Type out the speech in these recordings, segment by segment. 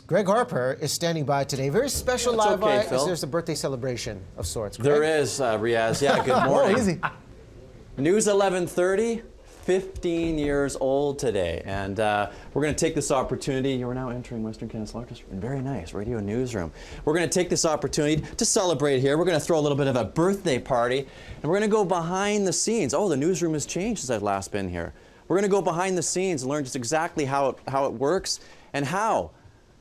Greg Harper is standing by today. Very special live okay, as Phil. there's a birthday celebration of sorts. Greg? There is, Riaz. Yeah, good morning. Oh, easy. News 1130, 15 years old today. And we're going to take this opportunity. You're now entering Western Canada's largest and very nice radio newsroom. We're going to take this opportunity to celebrate here. We're going to throw a little bit of a birthday party. And we're going to go behind the scenes. Oh, the newsroom has changed since I've last been here. We're going to go behind the scenes and learn just exactly how it works and how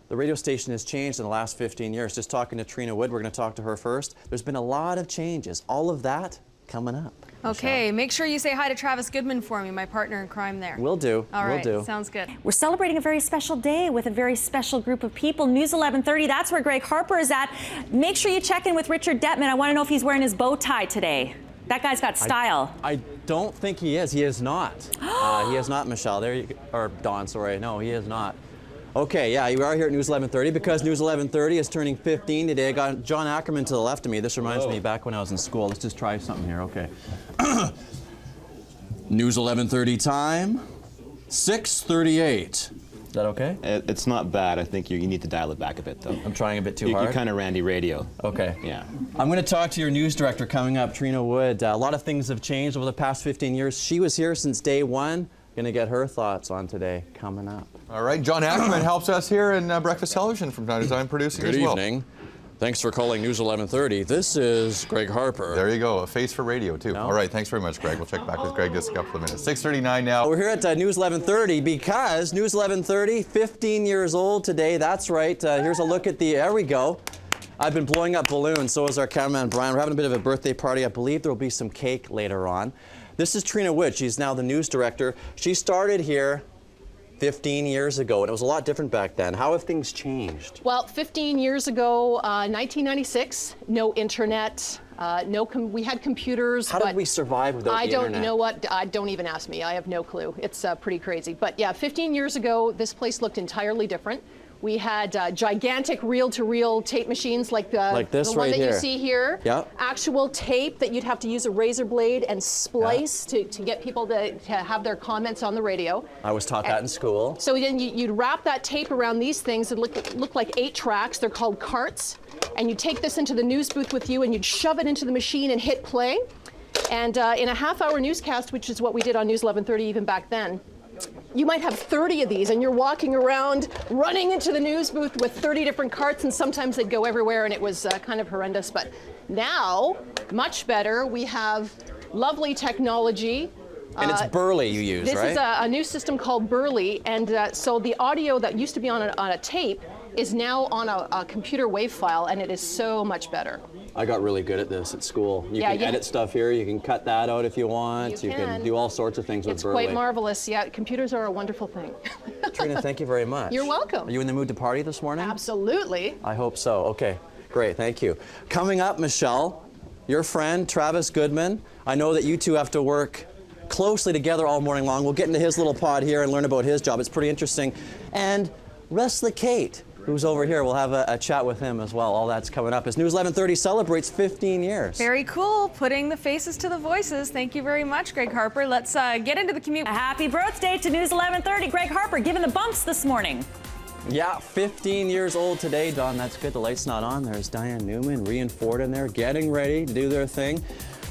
the radio station has changed in the last 15 years. Just talking to Trina Wood, we're going to talk to her first. There's been a lot of changes. All of that coming up. Okay, make sure you say hi to Travis Goodman for me, my partner in crime there. Will do. All right, will do. Sounds good. We're celebrating a very special day with a very special group of people. News 1130, that's where Greg Harper is at. Make sure you check in with Richard Detman. I want to know if he's wearing his bow tie today. That guy's got style. I don't think he is. He is not. He is not, Michelle. There you go. Or Dawn, sorry. No, he is not. Okay, yeah, you are here at News 1130 because News 1130 is turning 15 today. I got John Ackerman to the left of me. This reminds me back when I was in school. Let's just try something here. Okay. News 1130 time, 6:38. Is that okay? It's not bad. I think you need to dial it back a bit, though. I'm trying a bit too hard. You're kind of Randy Radio. Okay. Yeah. I'm going to talk to your news director coming up, Trina Wood. A lot of things have changed over the past 15 years. She was here since day one. Going to get her thoughts on today coming up. All right, John Ackerman helps us here in Breakfast Television from time to time, producing as well. Good evening. Thanks for calling News 1130. This is Greg Harper. There you go, a face for radio, too. No. All right, thanks very much, Greg. We'll check back with Greg just a couple of minutes. 6:39 now. We're here at News 1130 because News 1130, 15 years old today. That's right. Here's a look at there we go. I've been blowing up balloons, so is our cameraman Brian. We're having a bit of a birthday party. I believe there will be some cake later on. This is Trina Wood. She's now the news director. She started here 15 years ago, and it was a lot different back then. How have things changed? Well, 15 years ago, 1996, no internet, we had computers. How did we survive without the internet? You know what, don't even ask me. I have no clue. It's pretty crazy. But yeah, 15 years ago, this place looked entirely different. We had gigantic reel-to-reel tape machines like the one right that here. You see here. Yep. Actual tape that you'd have to use a razor blade and splice to get people to have their comments on the radio. I was taught that in school. So then you'd wrap that tape around these things that look like 8 tracks. They're called carts. And you take this into the news booth with you and you'd shove it into the machine and hit play. And in a half-hour newscast, which is what we did on News 1130 even back then, you might have 30 of these and you're walking around running into the news booth with 30 different carts, and sometimes they'd go everywhere and it was kind of horrendous. But now, much better. We have lovely technology. And it's Burley you use, right? This is a new system called Burley, and so the audio that used to be on a tape is now on a computer wave file, and it is so much better. I got really good at this at school. You can edit stuff here. You can cut that out if you want. You can do all sorts of things with Burley. It's quite marvelous. Yeah, computers are a wonderful thing. Trina, thank you very much. You're welcome. Are you in the mood to party this morning? Absolutely. I hope so. Okay, great. Thank you. Coming up, Michelle, your friend Travis Goodman. I know that you two have to work closely together all morning long. We'll get into his little pod here and learn about his job. It's pretty interesting. And Wesley Kate, who's over here. We'll have a chat with him as well. All that's coming up as News 1130 celebrates 15 years. Very cool. Putting the faces to the voices. Thank you very much, Greg Harper. Let's get into the commute. A happy birthday to News 1130. Greg Harper giving the bumps this morning. Yeah, 15 years old today, Don. That's good. The light's not on. There's Diane Newman, Rian Ford in there, getting ready to do their thing.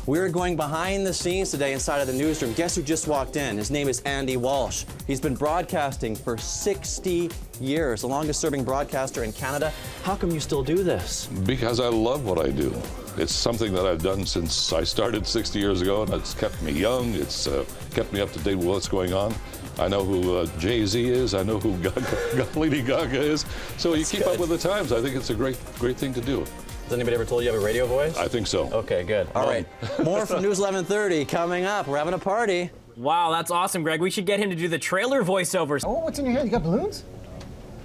We're going behind the scenes today inside of the newsroom. Guess who just walked in? His name is Andy Walsh. He's been broadcasting for 60 years, the longest serving broadcaster in Canada. How come you still do this? Because I love what I do. It's something that I've done since I started 60 years ago, and it's kept me young. It's kept me up to date with what's going on. I know who Jay-Z is. I know who Lady Gaga is. So you keep up with the times. I think it's a great thing to do. Has anybody ever told you you have a radio voice? I think so. Okay, good. All right. More from News 1130 coming up. We're having a party. Wow, that's awesome, Greg. We should get him to do the trailer voiceovers. Oh, what's in your hand? You got balloons?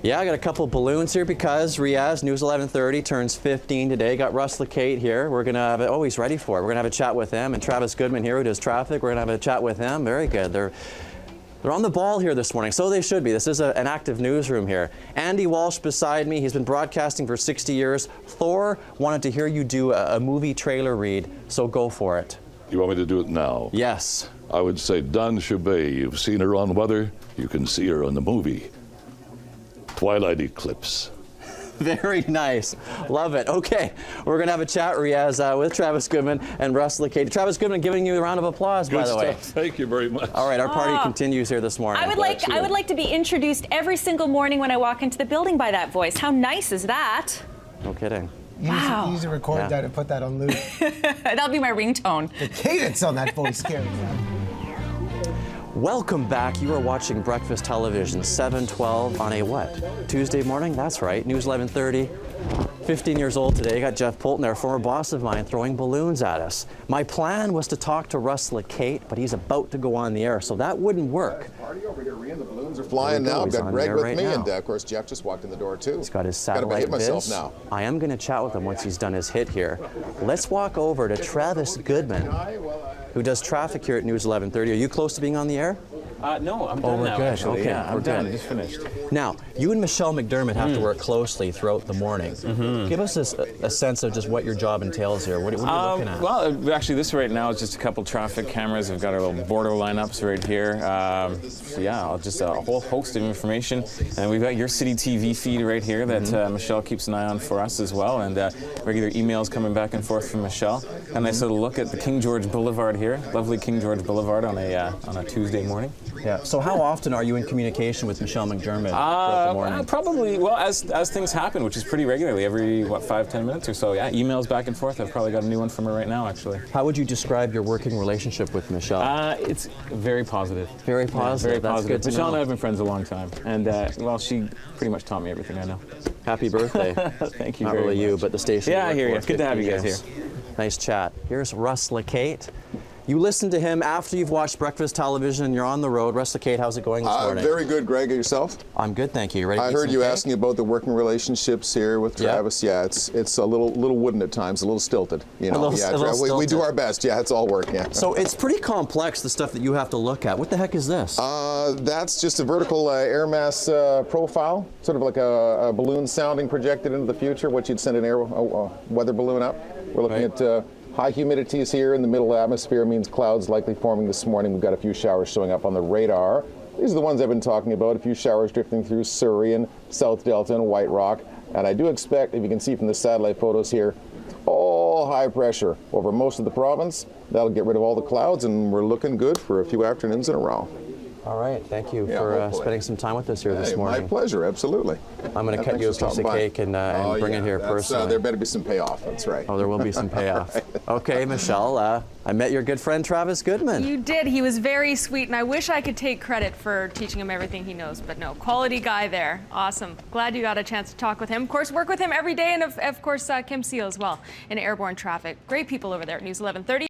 Yeah, I got a couple of balloons here because Riaz, News 1130, turns 15 today. Got Russ Kate here. We're going to have he's ready for it. We're going to have a chat with him. And Travis Goodman here, who does traffic. We're going to have a chat with him. Very good. They're on the ball here this morning, so they should be. This is an active newsroom here. Andy Walsh beside me. He's been broadcasting for 60 years. Thor wanted to hear you do a movie trailer read, so go for it. You want me to do it now? Yes. I would say Don Chabet. You've seen her on Weather. You can see her on the movie Twilight Eclipse. Very nice. Love it. Okay, we're going to have a chat, Riaz, with Travis Goodman and Russ LeCate. Travis Goodman giving you a round of applause, by the way. Thank you very much. All right, our party continues here this morning. I would like to be introduced every single morning when I walk into the building by that voice. How nice is that? No kidding. Wow. You need to record that and put that on loop. That'll be my ringtone. The cadence on that voice carries out. Welcome back. You are watching Breakfast Television, 7:12 on a what? Tuesday morning? That's right. News 11:30. 15 years old today. I got Jeff Poulton, our former boss of mine, throwing balloons at us. My plan was to talk to Russ LeCate, but he's about to go on the air, so that wouldn't work. Party over here, Rian. The balloons are flying now. I've got Greg with me, and of course Jeff just walked in the door too. He's got his satellite hit myself viz. now. I am going to chat with him once he's done his hit here. Let's walk over to Travis Goodman, who does traffic here at News 11:30. Are you close to being on the air? No, I'm done now, good. actually. Okay, Yeah, we're I'm done. good. Just finished. Now, you and Michelle McDermott have to work closely throughout the morning. Give us a sense of just what your job entails here. What are you looking at? Well, actually, this right now is just a couple traffic cameras. We've got our little border lineups right here. So yeah, just a whole host of information. And we've got your City TV feed right here that Michelle keeps an eye on for us as well. And regular emails coming back and forth from Michelle. A nice little look at the King George Boulevard here. Lovely King George Boulevard on a Tuesday morning. Yeah. So how often are you in communication with Michelle McDermott throughout the morning? Probably, well, as things happen, which is pretty regularly, every, 5-10 minutes or so. Yeah, emails back and forth. I've probably got a new one from her right now, actually. How would you describe your working relationship with Michelle? It's very positive. Very positive. Very That's positive. good to Michelle and know. I have been friends a long time, and well, she pretty much taught me everything I know. Happy birthday. Thank you Not very really you, much. but the station. Yeah, I work hear for you. It's good to have you 15 guys years. Nice chat. Here's Russ LeCate. You listen to him after you've watched Breakfast Television and you're on the road. Russ LeCate, how's it going this morning? Very good, Greg. Yourself? I'm good, thank you. Ready to I eat heard some you cake? asking about the working relationships here with Travis. Yeah, it's a little wooden at times, a little stilted. You know, A little we do stilted. our best. Yeah, it's all work. Yeah. So it's pretty complex, the stuff that you have to look at. What the heck is this? That's just a vertical air mass profile, sort of like a balloon sounding projected into the future, what you'd send an weather balloon up. We're looking at high humidities here in the middle atmosphere, means clouds likely forming this morning. We've got a few showers showing up on the radar. These are the ones I've been talking about, a few showers drifting through Surrey and South Delta and White Rock. And I do expect, if you can see from the satellite photos here, all high pressure over most of the province. That'll get rid of all the clouds, and we're looking good for a few afternoons in a row. All right, thank you for spending some time with us here this morning. My pleasure, absolutely. I'm going to cut you a piece of cake and bring it here personally. There better be some payoff, that's right. Oh, there will be some payoff. Okay, Michelle, I met your good friend Travis Goodman. You did. He was very sweet, and I wish I could take credit for teaching him everything he knows, but no. Quality guy there. Awesome. Glad you got a chance to talk with him. Of course, work with him every day, and of course, Kim Seal as well in airborne traffic. Great people over there at News 1130.